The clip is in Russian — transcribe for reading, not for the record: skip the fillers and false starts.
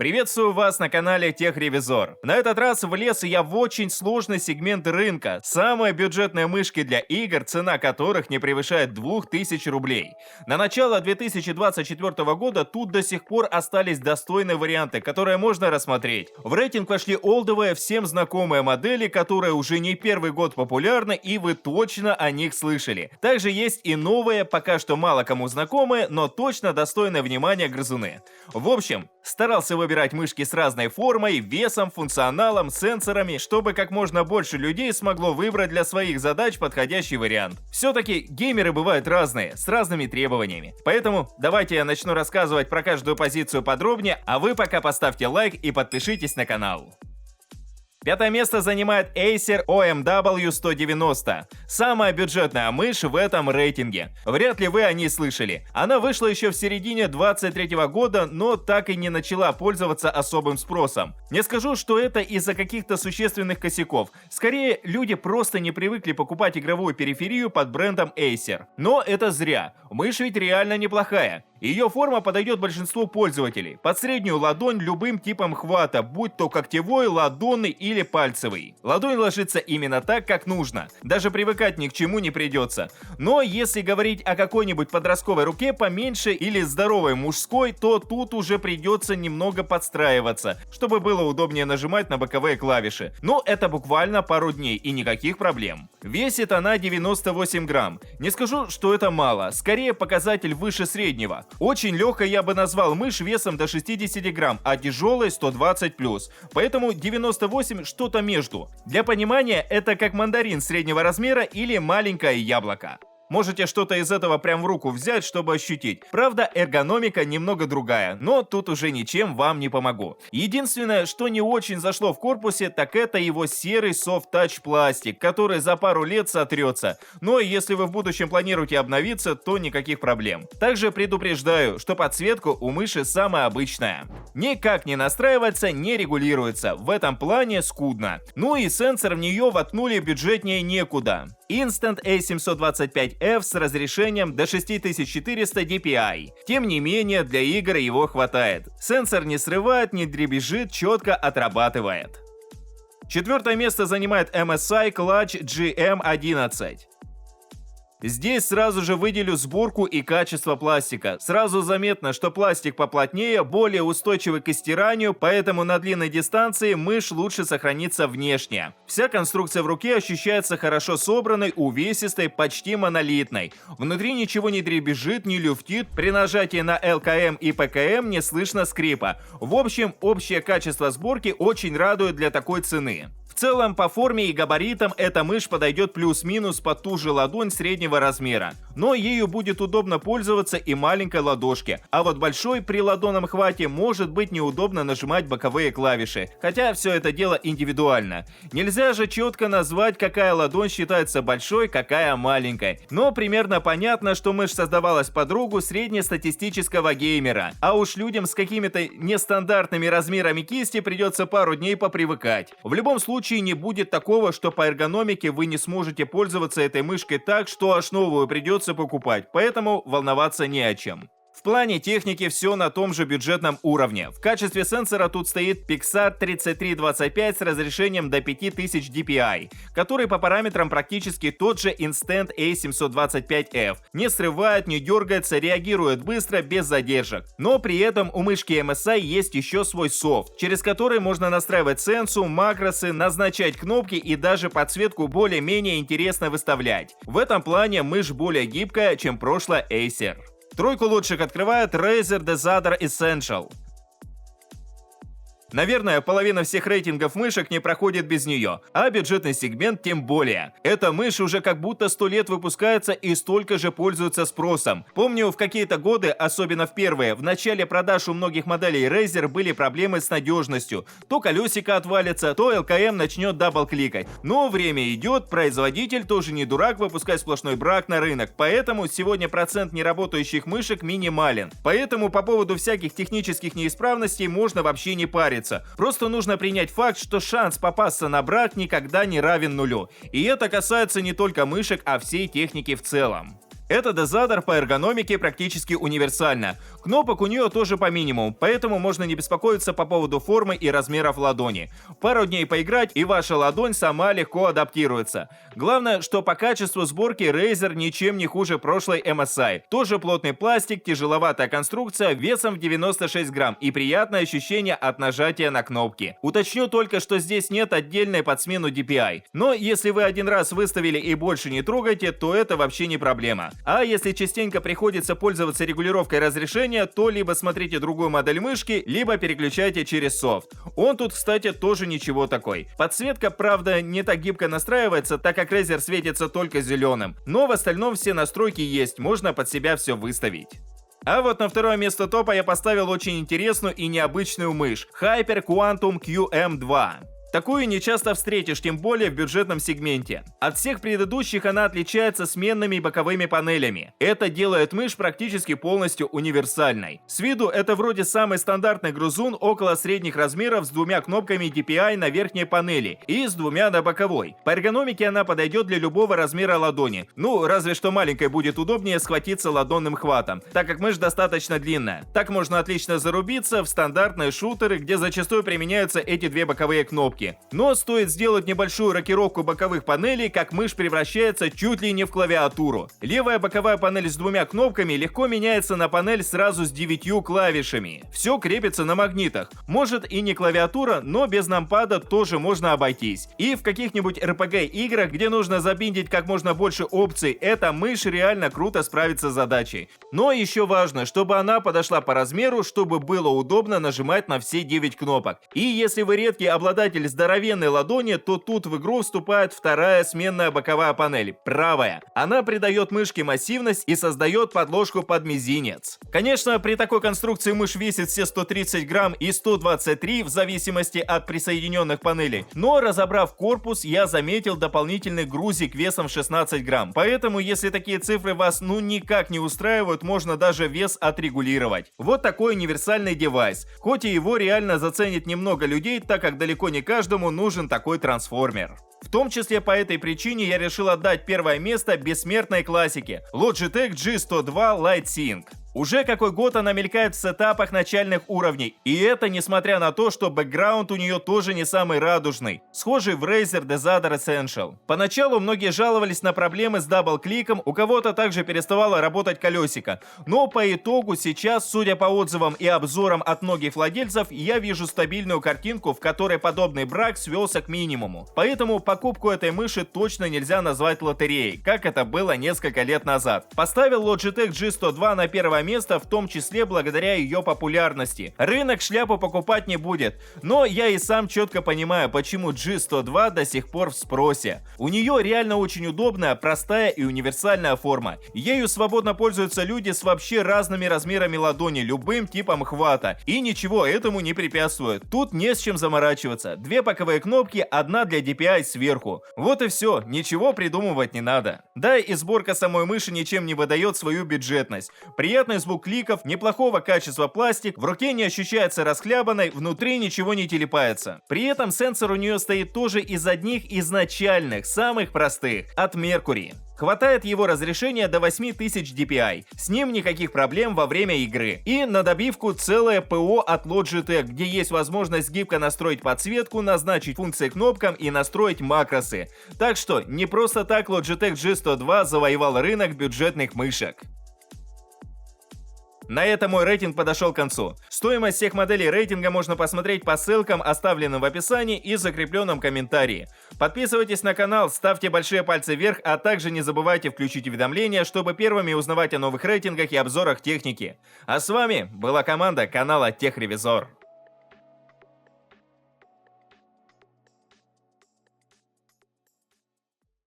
Приветствую вас на канале Техревизор. На этот раз влез я в очень сложный сегмент рынка. Самые бюджетные мышки для игр, цена которых не превышает 2000 рублей. На начало 2024 года тут до сих пор остались достойные варианты, которые можно рассмотреть. В рейтинг вошли олдовые, всем знакомые модели, которые уже не первый год популярны, и вы точно о них слышали. Также есть и новые, пока что мало кому знакомые, но точно достойные внимания грызуны. В общем, старался выбирать мышки с разной формой, весом, функционалом, сенсорами, чтобы как можно больше людей смогло выбрать для своих задач подходящий вариант. Все-таки геймеры бывают разные, с разными требованиями. Поэтому давайте я начну рассказывать про каждую позицию подробнее, а вы пока поставьте лайк и подпишитесь на канал. Пятое место занимает Acer OMW190. Самая бюджетная мышь в этом рейтинге. Вряд ли вы о ней слышали. Она вышла еще в середине 2023 года, но так и не начала пользоваться особым спросом. Не скажу, что это из-за каких-то существенных косяков. Скорее, люди просто не привыкли покупать игровую периферию под брендом Acer. Но это зря. Мышь ведь реально неплохая. Ее форма подойдет большинству пользователей. Под среднюю ладонь любым типом хвата, будь то когтевой, ладонный или пальцевый. Ладонь ложится именно так, как нужно. Даже привыкать ни к чему не придется. Но если говорить о какой-нибудь подростковой руке поменьше или здоровой мужской, то тут уже придется немного подстраиваться, чтобы было удобнее нажимать на боковые клавиши. Но это буквально пару дней и никаких проблем. Весит она 98 грамм. Не скажу, что это мало, скорее показатель выше среднего. Очень легкой я бы назвал мышь весом до 60 грамм, а тяжелой 120+. Поэтому 98 что-то между. Для понимания, это как мандарин среднего размера или маленькое яблоко. Можете что-то из этого прям в руку взять, чтобы ощутить. Правда, эргономика немного другая, но тут уже ничем вам не помогу. Единственное, что не очень зашло в корпусе, так это его серый софт-тач пластик, который за пару лет сотрется. Но если вы в будущем планируете обновиться, то никаких проблем. Также предупреждаю, что подсветка у мыши самая обычная. Никак не настраивается, не регулируется. В этом плане скудно. Ну и сенсор в нее воткнули бюджетнее некуда. Instant A725F с разрешением до 6400 dpi. Тем не менее, для игр его хватает. Сенсор не срывает, не дребезжит, четко отрабатывает. Четвертое место занимает MSI Clutch GM11. Здесь сразу же выделю сборку и качество пластика. Сразу заметно, что пластик поплотнее, более устойчивый к стиранию, поэтому на длинной дистанции мышь лучше сохранится внешне. Вся конструкция в руке ощущается хорошо собранной, увесистой, почти монолитной. Внутри ничего не дребезжит, не люфтит, при нажатии на ЛКМ и ПКМ не слышно скрипа. В общем, общее качество сборки очень радует для такой цены. В целом, по форме и габаритам эта мышь подойдет плюс-минус под ту же ладонь среднего размера. Но ею будет удобно пользоваться и маленькой ладошке. А вот большой при ладонном хвате может быть неудобно нажимать боковые клавиши. Хотя все это дело индивидуально. Нельзя же четко назвать, какая ладонь считается большой, какая маленькой. Но примерно понятно, что мышь создавалась под руку среднестатистического геймера. А уж людям с какими-то нестандартными размерами кисти придется пару дней попривыкать. В любом случае, не будет такого, что по эргономике вы не сможете пользоваться этой мышкой так, что аж новую придется покупать, поэтому волноваться не о чем. В плане техники все на том же бюджетном уровне. В качестве сенсора тут стоит Pixar 3325 с разрешением до 5000 dpi, который по параметрам практически тот же Instant A725F. Не срывает, не дергается, реагирует быстро, без задержек. Но при этом у мышки MSI есть еще свой софт, через который можно настраивать сенсу, макросы, назначать кнопки и даже подсветку более-менее интересно выставлять. В этом плане мышь более гибкая, чем прошлая Acer. Тройку лучших открывает Razer Dezadar Essential. Наверное, половина всех рейтингов мышек не проходит без нее, а бюджетный сегмент тем более. Эта мышь уже как будто 100 лет выпускается и столько же пользуется спросом. Помню, в какие-то годы, особенно в первые, в начале продаж у многих моделей Razer были проблемы с надежностью. То колесико отвалится, то ЛКМ начнет дабл-кликать. Но время идет, производитель тоже не дурак выпускать сплошной брак на рынок, поэтому сегодня процент неработающих мышек минимален. Поэтому по поводу всяких технических неисправностей можно вообще не париться. Просто нужно принять факт, что шанс попасться на брак никогда не равен нулю. И это касается не только мышек, а всей техники в целом. Эта дозатор по эргономике практически универсальна. Кнопок у нее тоже по минимуму, поэтому можно не беспокоиться по поводу формы и размеров ладони. Пару дней поиграть, и ваша ладонь сама легко адаптируется. Главное, что по качеству сборки Razer ничем не хуже прошлой MSI. Тоже плотный пластик, тяжеловатая конструкция весом в 96 грамм и приятное ощущение от нажатия на кнопки. Уточню только, что здесь нет отдельной под смену DPI. Но если вы один раз выставили и больше не трогаете, то это вообще не проблема. А если частенько приходится пользоваться регулировкой разрешения, то либо смотрите другую модель мышки, либо переключайте через софт. Он тут, кстати, тоже ничего такой. Подсветка, правда, не так гибко настраивается, так как Razer светится только зеленым. Но в остальном все настройки есть, можно под себя все выставить. А вот на второе место топа я поставил очень интересную и необычную мышь Hyper Quantum QM2. Такую не часто встретишь, тем более в бюджетном сегменте. От всех предыдущих она отличается сменными боковыми панелями. Это делает мышь практически полностью универсальной. С виду это вроде самый стандартный грузун около средних размеров с двумя кнопками DPI на верхней панели и с двумя на боковой. По эргономике она подойдет для любого размера ладони. Ну, разве что маленькой будет удобнее схватиться ладонным хватом, так как мышь достаточно длинная. Так можно отлично зарубиться в стандартные шутеры, где зачастую применяются эти две боковые кнопки. Но стоит сделать небольшую рокировку боковых панелей, как мышь превращается чуть ли не в клавиатуру. Левая боковая панель с двумя кнопками легко меняется на панель сразу с 9 клавишами. Все крепится на магнитах. Может и не клавиатура, но без нампада тоже можно обойтись. И в каких-нибудь RPG играх, где нужно забиндить как можно больше опций, эта мышь реально круто справится с задачей. Но еще важно, чтобы она подошла по размеру, чтобы было удобно нажимать на все 9 кнопок. И если вы редкий обладатель здоровенной ладони, то тут в игру вступает вторая сменная боковая панель, правая. Она придает мышке массивность и создает подложку под мизинец. Конечно, при такой конструкции мышь весит все 130 грамм и 123 в зависимости от присоединенных панелей, но разобрав корпус, я заметил дополнительный грузик весом в 16 грамм. Поэтому, если такие цифры вас никак не устраивают, можно даже вес отрегулировать. Вот такой универсальный девайс. Хоть и его реально заценит немного людей, так как далеко не каждому нужен такой трансформер. В том числе по этой причине я решил отдать первое место бессмертной классике Logitech G102 LightSync. Уже какой год она мелькает в сетапах начальных уровней, и это несмотря на то, что бэкграунд у нее тоже не самый радужный, схожий в Razer Dezadar Essential. Поначалу многие жаловались на проблемы с дабл-кликом, у кого-то также переставало работать колесико, но по итогу сейчас, судя по отзывам и обзорам от многих владельцев, я вижу стабильную картинку, в которой подобный брак свелся к минимуму. Поэтому покупку этой мыши точно нельзя назвать лотереей, как это было несколько лет назад. Поставил Logitech G102 на первое место, в том числе благодаря ее популярности. Рынок шляпу покупать не будет, но я и сам четко понимаю, почему G102 до сих пор в спросе. У нее реально очень удобная, простая и универсальная форма. Ею свободно пользуются люди с вообще разными размерами ладони, любым типом хвата, и ничего этому не препятствует. Тут не с чем заморачиваться. Две боковые кнопки, одна для DPI сверху. Вот и все, ничего придумывать не надо. Да и сборка самой мыши ничем не выдает свою бюджетность. Приятный звук кликов, неплохого качества пластик, в руке не ощущается расхлябанной, внутри ничего не телепается. При этом сенсор у нее стоит тоже из одних изначальных, самых простых, от Mercury. Хватает его разрешения до 8000 DPI, с ним никаких проблем во время игры. И на добивку целое ПО от Logitech, где есть возможность гибко настроить подсветку, назначить функции кнопкам и настроить макросы. Так что не просто так Logitech G102 завоевал рынок бюджетных мышек. На этом мой рейтинг подошел к концу. Стоимость всех моделей рейтинга можно посмотреть по ссылкам, оставленным в описании и закрепленном комментарии. Подписывайтесь на канал, ставьте большие пальцы вверх, а также не забывайте включить уведомления, чтобы первыми узнавать о новых рейтингах и обзорах техники. А с вами была команда канала Техревизор.